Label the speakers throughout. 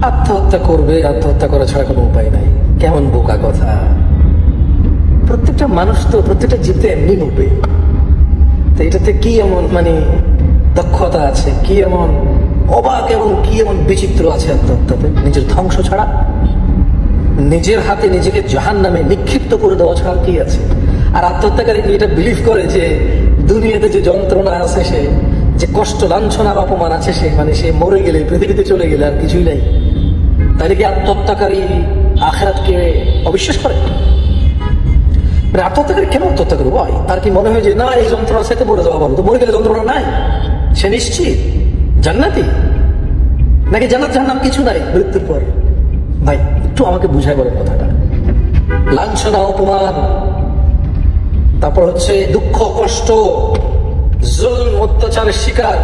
Speaker 1: আত্মহত্যা করবে, আত্মহত্যা করা ছাড়া কোনো উপায় নাই। কেমন বোকা কথা! প্রত্যেকটা মানুষ তো, প্রত্যেকটা জীব তো এমনি মরবে। তো এটাতে কি এমন দক্ষতা আছে, কি এমন অবাক এবং কি এমন বিচিত্র আছে আত্মহত্যাতে? নিজের ধ্বংস ছাড়া, নিজের হাতে নিজেকে জাহান্নামে নিক্ষিপ্ত করে দেওয়া ছাড়া কি আছে? আর আত্মহত্যাকারী এটা বিলিভ করে যে দুনিয়াতে যে যন্ত্রণা আছে, সে যে কষ্ট, লাঞ্ছনার অপমান আছে, সে মরে গেলে, পৃথিবীতে চলে গেলে আর কিছুই নাই। তাহলে কি আত্মহত্যাকারী আখিরাতকে অবিশ্বাস করে? আত্মহত্যাকারী কেন আত্মহত্যা করবো? তার কি মনে হয় যে না, এই যন্ত্রণার সাথে মরে যাওয়া ভালো, তো মরে গেলে যন্ত্রণা নাই, সে নিশ্চিত জান্নাতি? নাকি জান্নাত জাহান্নাম কিছু নাই মৃত্যুর পর? ভাই একটু আমাকে বুঝাই বলেন কথাটা। লাঞ্ছনা, অপমান, তারপর দুঃখ, কষ্ট, জুলম, অত্যাচারের শিকার,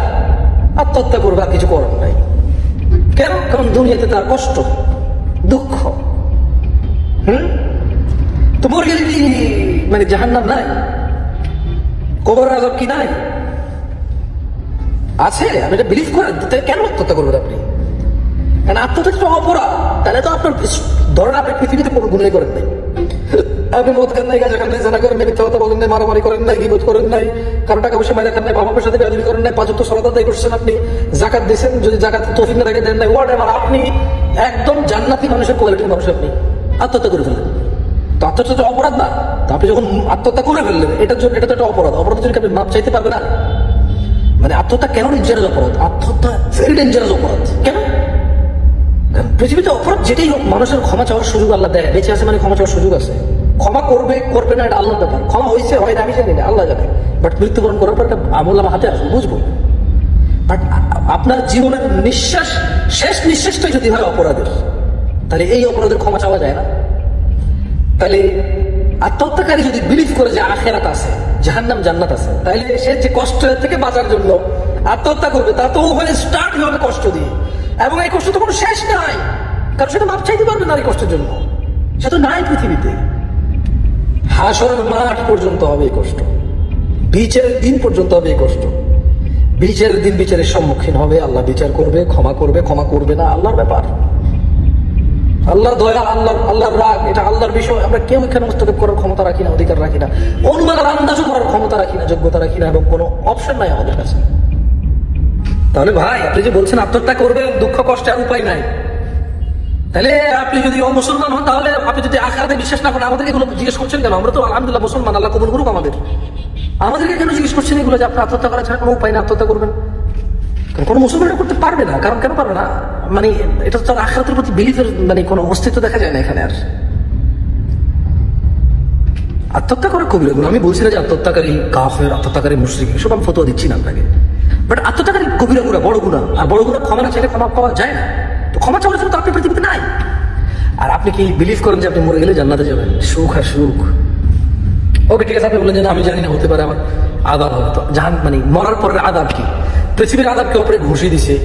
Speaker 1: আত্মহত্যা করবে, আর কিছু করার নাই। কেন? কারণ দুনিয়াতে তার কষ্ট, দুঃখ। তো মরে গেলে কি জাহান্নাম নাই? কবরের আযাব কি নাই? আছে। আপনি এটা বিলিভ করেন, কেন আত্মহত্যা করবেন আপনি? কারণ আত্মহত্যা অপরাধ। তাহলে তো আপনার ধরেন আপনি পৃথিবীতে কোনো গুনাহ করেন নাই, আপনি মদ খান নাই, গাঁজা খান নাই, জানা করেন নাই, মিথ্যা কথা বলেন নাই, মারামারি করেন নাই, গীবত করেন নাই, কারো টাকা পয়সা মাইরা খান নাই, বাবা মার সাথে বেয়াদবি করেন নাই, 5 ওয়াক্ত সালাত আদায় করছেন, আপনি জাকাত দিয়েছেন, যদি জাকাত তৌফিক না থাকে দেন নাই, হোয়াটএভার, আপনি একদম জান্নাতি মানুষের কোয়ালিটির মানুষ, আপনি আত্মহত্যা করে ফেললেন। তো আত্মহত্যা তো অপরাধ না? তো আপনি যখন আত্মহত্যা করে ফেললেন, এটা তো একটা অপরাধ। অপরাধের জন্য আপনি মাপ চাইতে পারবেন না? আত্মহত্যা কেন ডেঞ্জারাস অপরাধ? আত্মহত্যা ভেরি ডেঞ্জারাস অপরাধ। কেন? কারণ পৃথিবীতে অপরাধ যেটাই হোক, মানুষের ক্ষমা চাওয়ার সুযোগ আল্লাহ দেয়। বেঁচে আছে ক্ষমা চাওয়ার সুযোগ আছে। ক্ষমা করবে করবে না এটা আল্লাহর ব্যাপার। ক্ষমা হয়েছে হয় না আমি জানি না, আল্লাহ জানে। বাট মৃত্যুবরণ করার পর একটা আমল আমার হাতে আসবে, বুঝবো। বাট আপনার জীবনের নিঃশ্বাস, শেষ নিঃশ্বাসটাই যদি হয় অপরাধের, তাহলে এই অপরাধের ক্ষমা চাওয়া যায় না। তাহলে আত্মহত্যাকারী যদি বিলিভ করে যে আখিরাত আছে, জাহান্নাম জান্নাত আছে, তাহলে সে যে কষ্ট থেকে বাঁচার জন্য আত্মহত্যা করবে, তা তো ওখানে স্টার্ট হবে কষ্ট দিয়ে। এবং এই কষ্ট তো কোনো শেষ নাই, কারণ সে তো মাপ চাইতে পারবে না এই কষ্টের জন্য। সে তো নাই পৃথিবীতে। হাসরের মাঠ পর্যন্ত হবে এই কষ্ট, বিচারের দিন পর্যন্ত হবে এই কষ্ট। বিচারের দিন বিচারের সম্মুখীন হবে, আল্লাহ বিচার করবে, ক্ষমা করবে, ক্ষমা করবে না আল্লাহর ব্যাপার। আল্লাহর দয়া, আল্লাহর রাগ, এটা আল্লাহর বিষয়। আমরা কেউ এখানে হস্তক্ষেপ করার ক্ষমতা রাখি না, অধিকার রাখি না, অনুমানের আন্দাজও করার ক্ষমতা রাখি না, যোগ্যতা রাখি না, এবং কোনো অপশন নাই আমাদের কাছে। তাহলে ভাই আপনি যে বলছেন আত্মহত্যা করবে, দুঃখ কষ্টে আর উপায় নাই, তাহলে আপনি যদি মুসলমান হন, তাহলে আপনি যদি আখিরাতে বিশ্বাস না করেন, আমাদেরকে এগুলো জিজ্ঞেস করছেন কেন? আমরা তো আলহামদুলিল্লাহ মুসলমান, আল্লাহ কবুল করুক আমাদেরকে কেন জিজ্ঞেস করছেন এগুলো যে আপনি আত্মহত্যা করা ছাড়া কোনো উপায় না, আত্মহত্যা করবেন? কোনো মুসলমান করতে পারবে না। কারণ কেন পারবে না? এটা তো আখিরাতের প্রতি বিলিফের কোনো অস্তিত্ব দেখা যায় না এখানে। আর আত্মহত্যা করা কবিরা গুনাহ। আমি বলছি না যে আত্মহত্যাকারী কাফের, আত্মহত্যাকারী মুশরিক, এসব আমি ফতোয়া দিচ্ছি না আপনাকে। বাট আত্মহত্যাকারী কবিরা গুনাহ, বড় গুনাহ। আর বড় গুনাহ ক্ষমা না চাইলে ক্ষমা পাওয়া যায় না। তো ক্ষমা চাওয়ার জন্য তো আপনি পৃথিবীতে নাই। আর আপনি কি বিলিভ করেন যে আপনি মরে গেলে জান্নাতে যাবেন? সুখ আর সুখ। ওকে ঠিক আছে, আপনি বললেন যে আমি জানি না, হতে পারে আমার আযাব হবে। তো মরার পরের আযাব কি? পৃথিবীর আযাব কেউ আপনাকে ঘুষি দিছে,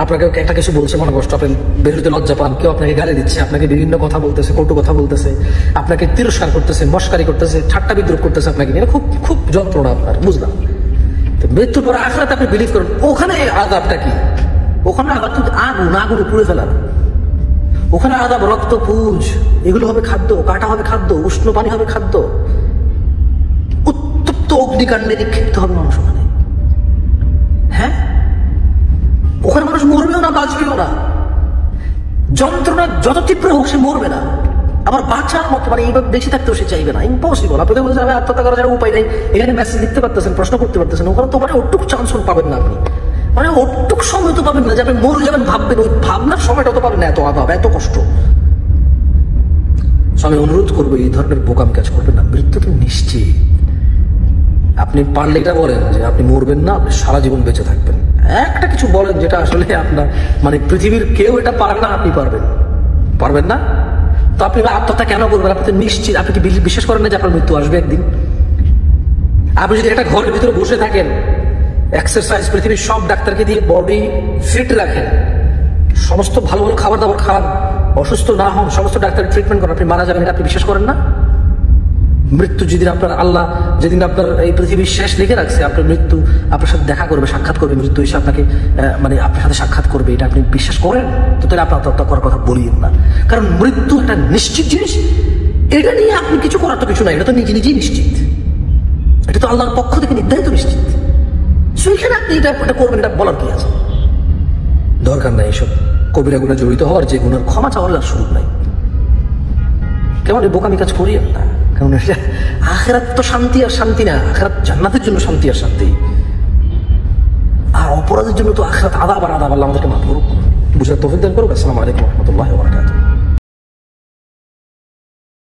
Speaker 1: আপনাকে একটা কিছু বলছে, মনে কষ্ট, আপনি বেরোতে লজ্জা পান, কেউ আপনাকে গালি দিচ্ছে, আপনাকে বিভিন্ন কথা বলতেছে, কটু কথা বলতেছে, আপনাকে তিরস্কার করতেছে, মস্কারি করতেছে, ঠাট্টা বিদ্রুপ করতেছে আপনাকে নিয়ে, খুব খুব যন্ত্রণা আপনার, বুঝলাম। তো মৃত্যুর পর আখিরাতে আপনি বিলিভ করেন, ওখানে আযাবটা কি? ওখানে আযাব তো আগুনে পুড়ে ফেলা। ওখানে আযাব রক্ত, পুঁজ, এগুলো হবে খাদ্য, কাটা হবে খাদ্য, উষ্ণ পানি হবে খাদ্য, উত্তপ্ত অগ্নিকাণ্ডে নিক্ষিপ্ত হবে মানুষ ওখানে। হ্যাঁ, ওখানে মানুষ মরবেও না, বাঁচবেও না। যন্ত্রণা যত তীব্র হোক সে মরবে না, আবার বাঁচার মতো এইভাবে বেঁচে থাকতেও সে চাইবে না। ইম্পসিবল। আপনি বলছেন আমি আত্মহত্যা করার যারা উপায় নেই, এখানে মেসেজ লিখতে পারতেছেন, প্রশ্ন করতে পারতেছেন, ওখানে তো ওটুকু চান্স পাবেন না আপনি। ওটুক সময় তো পাবেন না যে আপনি মরে যাবেন ভাববেন, ওই ভাবনার সময়টা তো পাবেন না। এত আযাব, এত কষ্ট। আমি অনুরোধ করবো এই ধরনের বোকাম কাজ করবেন না। মৃত্যু তো নিশ্চিত। আপনি পারলে এটা বলেন যে আপনি মরবেন না, আপনি সারা জীবন বেঁচে থাকবেন। একটা কিছু বলেন যেটা আসলে আপনার পৃথিবীর কেউ এটা পারে না, আপনি পারবেন না। তো আপনি আত্মহত্যা কেন করবেন? আপনি তো নিশ্চিত। আপনি কি বিশ্বাস করেন না যে আপনার মৃত্যু আসবে একদিন? আপনি যদি একটা ঘরের ভিতরে বসে থাকেন, এক্সারসাইজ, পৃথিবীর সব ডাক্তারকে দিয়ে বডি ফিট রাখেন, সমস্ত ভালো ভালো খাবার দাবার খান, অসুস্থ না হন, সমস্ত ডাক্তার ট্রিটমেন্ট করেন, আপনি মারা যাবেন, এটা আপনি বিশ্বাস করেন না? মৃত্যু যেদিন আপনার আল্লাহ, যেদিন আপনার এই পৃথিবীর শেষ লিখে রাখছে, আপনার মৃত্যু আপনার সাথে দেখা করবে, সাক্ষাৎ করবে, মৃত্যু এসে আপনাকে মানে আপনার সাথে সাক্ষাৎ করবে, এটা আপনি বিশ্বাস করেন? তো তাহলে আপনি আত্মহত্যা করার কথা বলিয়েন না। কারণ মৃত্যু একটা নিশ্চিত জিনিস, এটা নিয়ে আপনি কিছু করার তো কিছু নাই, এটা তো নিজে নিজেই নিশ্চিত, এটা তো আল্লাহর পক্ষ থেকে নির্ধারিত নিশ্চিত। সেইখানে আপনি এটা করবেন, এটা বলার কি আছে? দরকার নাই এসব কবিরা গুণা জড়িত হওয়ার, যে গুণার ক্ষমা চাওয়ার আর সুযোগ নাই। কেমন বোকামি কাজ করিয়েন না, কারণ আখেরাত তো শান্তি আর শান্তি না, আখেরাত জান্নাতের জন্য শান্তি আর শান্তি, আর অপরাধের জন্য তো আখেরাত আদাব আর আদাব। আল্লাহ আমাদেরকে মাফ করুক, বুঝার তৌফিক দান করুক। আসসালামু আলাইকুম ওয়া রাহমাতুল্লাহি ওয়া বারাকাতুহু।